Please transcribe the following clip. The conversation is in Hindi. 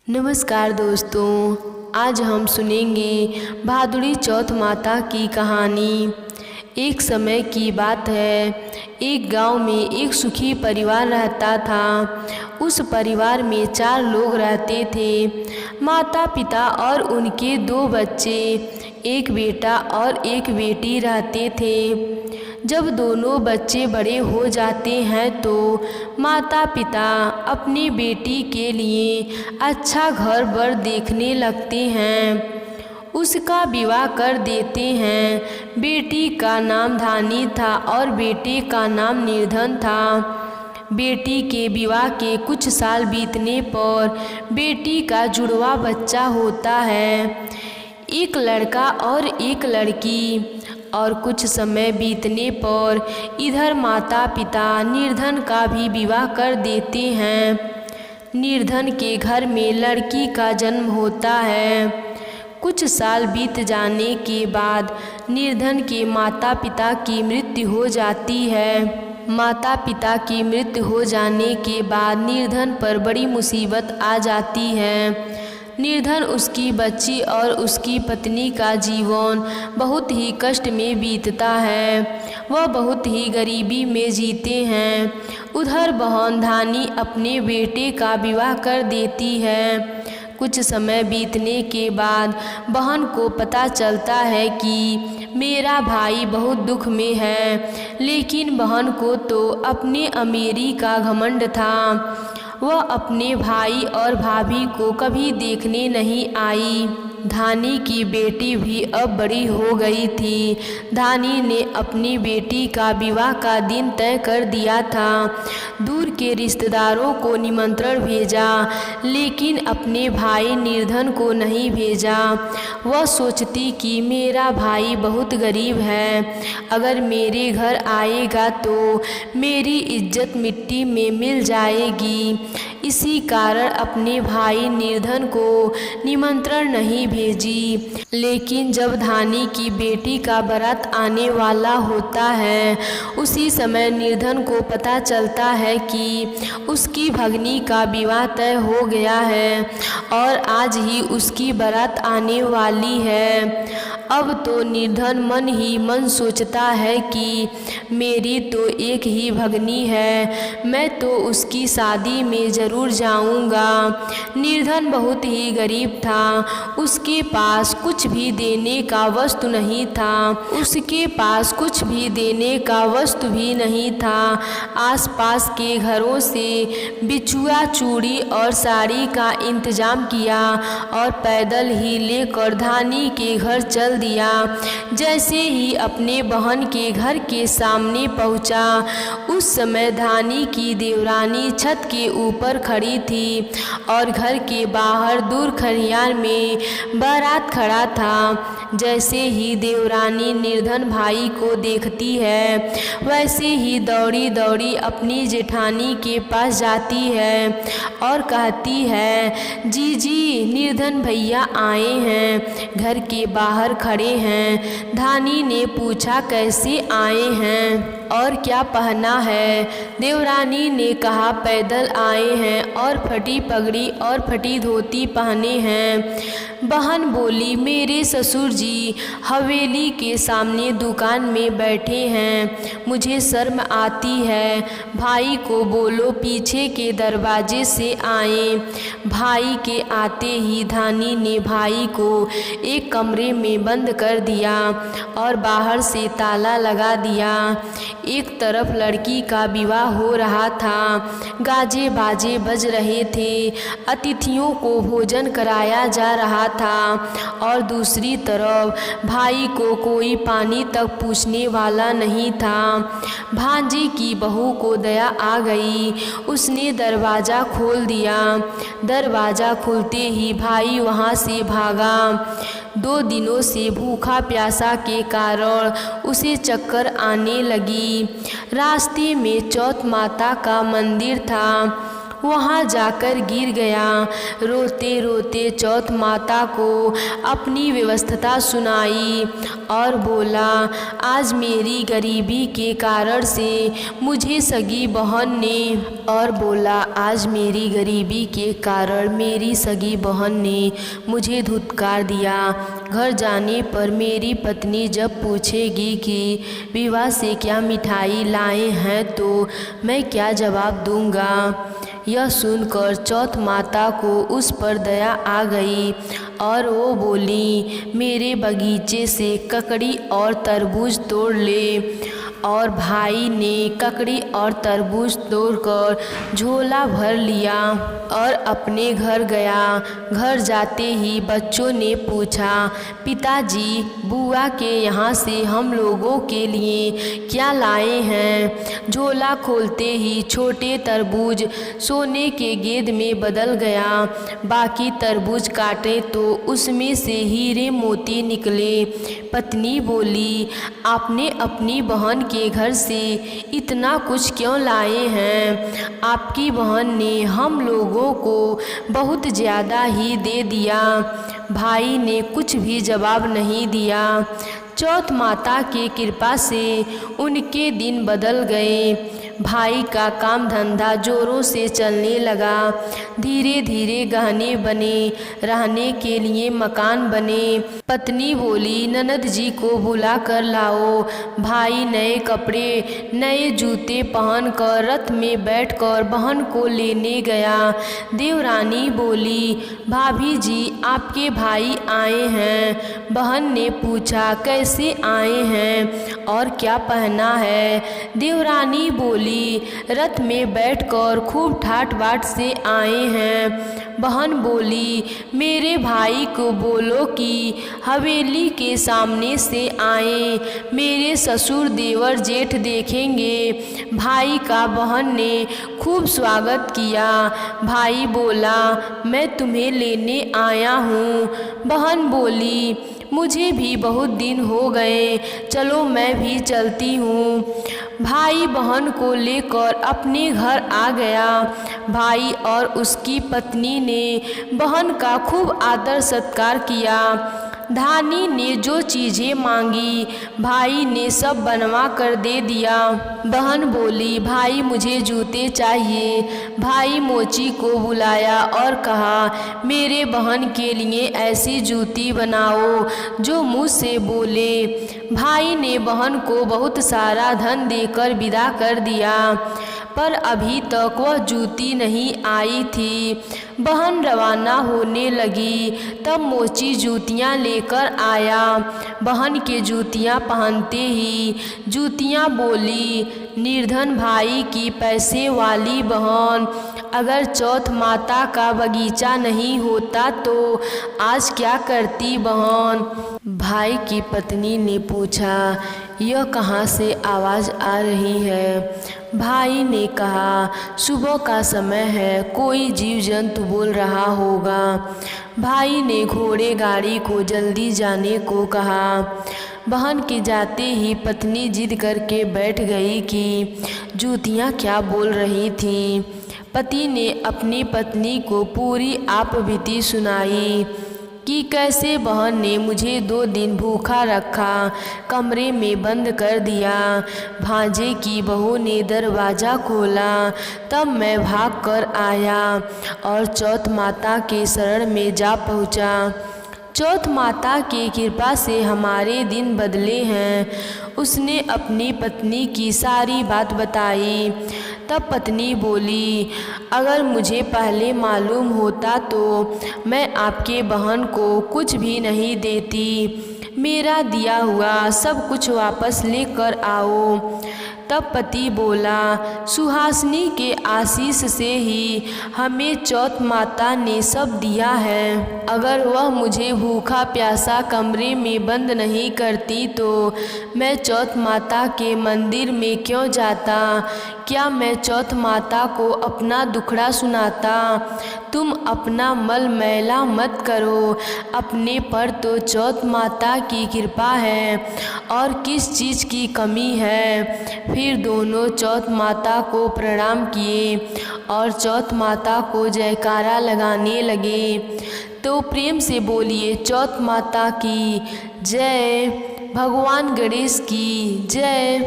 नमस्कार दोस्तों, आज हम सुनेंगे भादुड़ी चौथ माता की कहानी। एक समय की बात है, एक गांव में एक सुखी परिवार रहता था। उस परिवार में 4 लोग रहते थे, माता पिता और उनके 2 बच्चे, एक बेटा और एक बेटी रहते थे। जब दोनों बच्चे बड़े हो जाते हैं तो माता पिता अपनी बेटी के लिए अच्छा घर बर देखने लगते हैं, उसका विवाह कर देते हैं। बेटी का नाम धानी था और बेटे का नाम निर्धन था। बेटी के विवाह के कुछ साल बीतने पर बेटी का जुड़वा बच्चा होता है, एक लड़का और एक लड़की। और कुछ समय बीतने पर इधर माता पिता निर्धन का भी विवाह कर देते हैं। निर्धन के घर में लड़की का जन्म होता है। कुछ साल बीत जाने के बाद निर्धन के माता पिता की मृत्यु हो जाती है। माता पिता की मृत्यु हो जाने के बाद निर्धन पर बड़ी मुसीबत आ जाती है। निर्धन, उसकी बच्ची और उसकी पत्नी का जीवन बहुत ही कष्ट में बीतता है। वह बहुत ही गरीबी में जीते हैं। उधर बहन धानी अपने बेटे का विवाह कर देती है। कुछ समय बीतने के बाद बहन को पता चलता है कि मेरा भाई बहुत दुख में है, लेकिन बहन को तो अपने अमीरी का घमंड था। वह अपने भाई और भाभी को कभी देखने नहीं आई। धानी की बेटी भी अब बड़ी हो गई थी। धानी ने अपनी बेटी का विवाह का दिन तय कर दिया था। दूर के रिश्तेदारों को निमंत्रण भेजा, लेकिन अपने भाई निर्धन को नहीं भेजा। वह सोचती कि मेरा भाई बहुत गरीब है, अगर मेरे घर आएगा तो मेरी इज्जत मिट्टी में मिल जाएगी। इसी कारण अपने भाई निर्धन को निमंत्रण नहीं भेजी। लेकिन जब धानी की बेटी का बारात आने वाला होता है, उसी समय निर्धन को पता चलता है कि उसकी भगनी का विवाह तय हो गया है और आज ही उसकी बारात आने वाली है। अब तो निर्धन मन ही मन सोचता है कि मेरी तो एक ही भगनी है, मैं तो उसकी शादी में ज़रूर जाऊंगा। निर्धन बहुत ही गरीब था, उसके पास कुछ भी देने का वस्तु नहीं था। उसके पास कुछ भी देने का वस्तु भी नहीं था। आसपास के घरों से बिछुआ, चूड़ी और साड़ी का इंतजाम किया और पैदल ही लेकर धानी के घर चल दिया। जैसे ही अपने बहन के घर के सामने पहुंचा, उस समय धानी की देवरानी छत के ऊपर खड़ी थी और घर के बाहर दूर खलिहान में बारात खड़ा था। जैसे ही देवरानी निर्धन भाई को देखती है, वैसे ही दौड़ी दौड़ी अपनी जेठानी के पास जाती है और कहती है, जी जी, निर्धन भैया आए हैं, घर के बाहर खड़े हैं। धानी ने पूछा, कैसे आए हैं और क्या पहना है? देवरानी ने कहा, पैदल आए हैं और फटी पगड़ी और फटी धोती पहने हैं। बहन बोली, मेरे ससुर जी हवेली के सामने दुकान में बैठे हैं, मुझे शर्म आती है। भाई को बोलो पीछे के दरवाजे से आए। भाई के आते ही धानी ने भाई को एक कमरे में बंद कर दिया और बाहर से ताला लगा दिया। एक तरफ लड़की का विवाह हो रहा था, गाजे बाजे बज रहे थे, अतिथियों को भोजन कराया जा रहा था और दूसरी तरफ भाई को कोई पानी तक पूछने वाला नहीं था। भांजे की बहू को दया आ गई, उसने दरवाज़ा खोल दिया। दरवाज़ा खुलते ही भाई वहाँ से भागा। 2 दिनों से भूखा प्यासा के कारण उसे चक्कर आने लगी। रास्ते में चौथ माता का मंदिर था, वहाँ जाकर गिर गया। रोते रोते चौथ माता को अपनी व्यवस्था सुनाई और बोला, आज मेरी गरीबी के कारण से मुझे सगी बहन ने मुझे धुतकार दिया। घर जाने पर मेरी पत्नी जब पूछेगी कि विवाह से क्या मिठाई लाए हैं तो मैं क्या जवाब दूंगा। यह सुनकर चौथ माता को उस पर दया आ गई और वो बोली, मेरे बगीचे से ककड़ी और तरबूज तोड़ ले। और भाई ने ककड़ी और तरबूज तोड़कर झोला भर लिया और अपने घर गया। घर जाते ही बच्चों ने पूछा, पिताजी बुआ के यहाँ से हम लोगों के लिए क्या लाए हैं। झोला खोलते ही छोटे तरबूज सोने के गेंद में बदल गया। बाकी तरबूज काटे तो उसमें से हीरे मोती निकले। पत्नी बोली, आपने अपनी बहन के घर से इतना कुछ क्यों लाए हैं। आपकी बहन ने हम लोगों को बहुत ज़्यादा ही दे दिया। भाई ने कुछ भी जवाब नहीं दिया। चौथ माता की कृपा से उनके दिन बदल गए। भाई का काम धंधा जोरों से चलने लगा। धीरे धीरे गहने बने, रहने के लिए मकान बने। पत्नी बोली, ननद जी को बुला कर लाओ। भाई नए कपड़े नए जूते पहनकर रथ में बैठकर बहन को लेने गया। देवरानी बोली, भाभी जी आपके भाई आए हैं। बहन ने पूछा, कैसे आए हैं और क्या पहना है। देवरानी बोली, रथ में बैठकर खूब ठाट बाट से आए हैं। बहन बोली, मेरे भाई को बोलो कि हवेली के सामने से आए, मेरे ससुर देवर जेठ देखेंगे। भाई का बहन ने खूब स्वागत किया। भाई बोला, मैं तुम्हें लेने आया हूँ। बहन बोली, मुझे भी बहुत दिन हो गए, चलो मैं भी चलती हूँ। भाई बहन को लेकर अपने घर आ गया। भाई और उसकी पत्नी ने बहन का खूब आदर सत्कार किया। धानी ने जो चीज़ें मांगी भाई ने सब बनवा कर दे दिया। बहन बोली, भाई मुझे जूते चाहिए। भाई मोची को बुलाया और कहा, मेरे बहन के लिए ऐसी जूती बनाओ जो मुँह से बोले। भाई ने बहन को बहुत सारा धन देकर विदा कर दिया, पर अभी तक वह जूती नहीं आई थी। बहन रवाना होने लगी, तब मोची जूतियाँ लेकर आया। बहन के जूतियाँ पहनते ही जूतियाँ बोली, निर्धन भाई की पैसे वाली बहन, अगर चौथ माता का बगीचा नहीं होता तो आज क्या करती बहन। भाई की पत्नी ने पूछा, यह कहाँ से आवाज़ आ रही है। भाई ने कहा, सुबह का समय है, कोई जीव जंतु बोल रहा होगा। भाई ने घोड़े गाड़ी को जल्दी जाने को कहा। बहन के जाते ही पत्नी जिद करके बैठ गई कि जूतियाँ क्या बोल रही थीं। पति ने अपनी पत्नी को पूरी आपबीती सुनाई कि कैसे बहन ने मुझे 2 दिन भूखा रखा, कमरे में बंद कर दिया। भांजे की बहू ने दरवाज़ा खोला, तब मैं भाग कर आया और चौथ माता के शरण में जा पहुँचा। चौथ माता की कृपा से हमारे दिन बदले हैं। उसने अपनी पत्नी की सारी बात बताई। तब पत्नी बोली, अगर मुझे पहले मालूम होता तो मैं आपके बहन को कुछ भी नहीं देती। मेरा दिया हुआ सब कुछ वापस लेकर आओ। तब पति बोला, सुहासिनी के आशीष से ही हमें चौथ माता ने सब दिया है। अगर वह मुझे भूखा प्यासा कमरे में बंद नहीं करती तो मैं चौथ माता के मंदिर में क्यों जाता। क्या मैं चौथ माता को अपना दुखड़ा सुनाता। तुम अपना मल मैला मत करो, अपने पर तो चौथ माता की कृपा है और किस चीज़ की कमी है। फिर दोनों चौथ माता को प्रणाम किए और चौथ माता को जयकारा लगाने लगे। तो प्रेम से बोलिए चौथ माता की जय, भगवान गणेश की जय।